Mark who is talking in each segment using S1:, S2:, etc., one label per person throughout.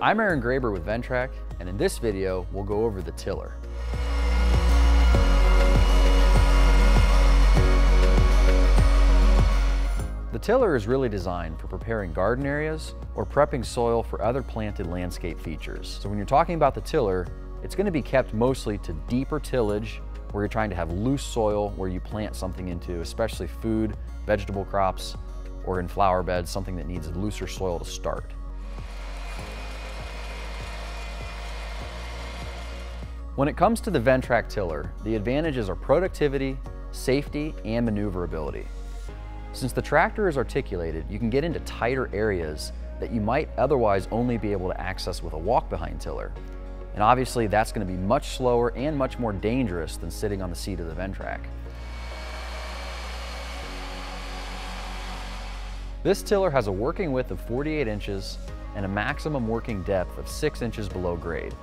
S1: I'm Aaron Graber with Ventrac, and in this video, we'll go over the tiller. The tiller is really designed for preparing garden areas or prepping soil for other planted landscape features. So when you're talking about the tiller, it's going to be kept mostly to deeper tillage where you're trying to have loose soil where you plant something into, especially food, vegetable crops, or in flower beds, something that needs looser soil to start. When it comes to the Ventrac tiller, the advantages are productivity, safety, and maneuverability. Since the tractor is articulated, you can get into tighter areas that you might otherwise only be able to access with a walk-behind tiller. And obviously that's going to be much slower and much more dangerous than sitting on the seat of the Ventrac. This tiller has a working width of 48 inches and a maximum working depth of 6 inches below grade.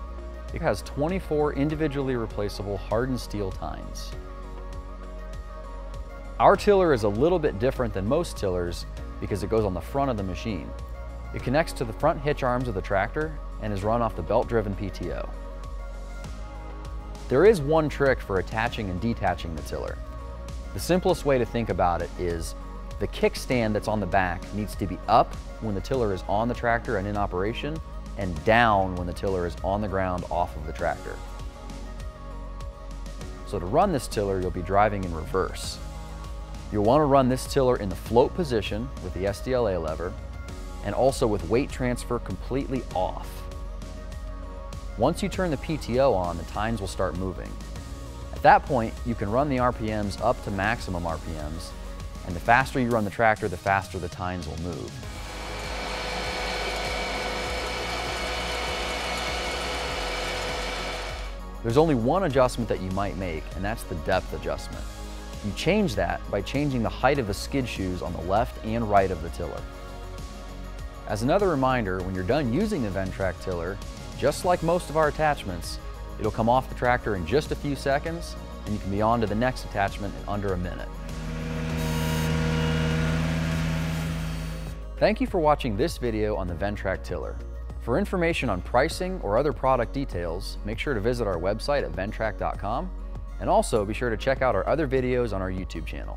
S1: It has 24 individually replaceable hardened steel tines. Our tiller is a little bit different than most tillers because it goes on the front of the machine. It connects to the front hitch arms of the tractor and is run off the belt-driven PTO. There is one trick for attaching and detaching the tiller. The simplest way to think about it is the kickstand that's on the back needs to be up when the tiller is on the tractor and in operation, and down when the tiller is on the ground off of the tractor. So to run this tiller, you'll be driving in reverse. You'll want to run this tiller in the float position with the SDLA lever and also with weight transfer completely off. Once you turn the PTO on, the tines will start moving. At that point, you can run the RPMs up to maximum RPMs, and the faster you run the tractor, the faster the tines will move. There's only one adjustment that you might make, and that's the depth adjustment. You change that by changing the height of the skid shoes on the left and right of the tiller. As another reminder, when you're done using the Ventrac tiller, just like most of our attachments, it'll come off the tractor in just a few seconds, and you can be on to the next attachment in under a minute. Thank you for watching this video on the Ventrac tiller. For information on pricing or other product details, make sure to visit our website at ventrac.com, and also be sure to check out our other videos on our YouTube channel.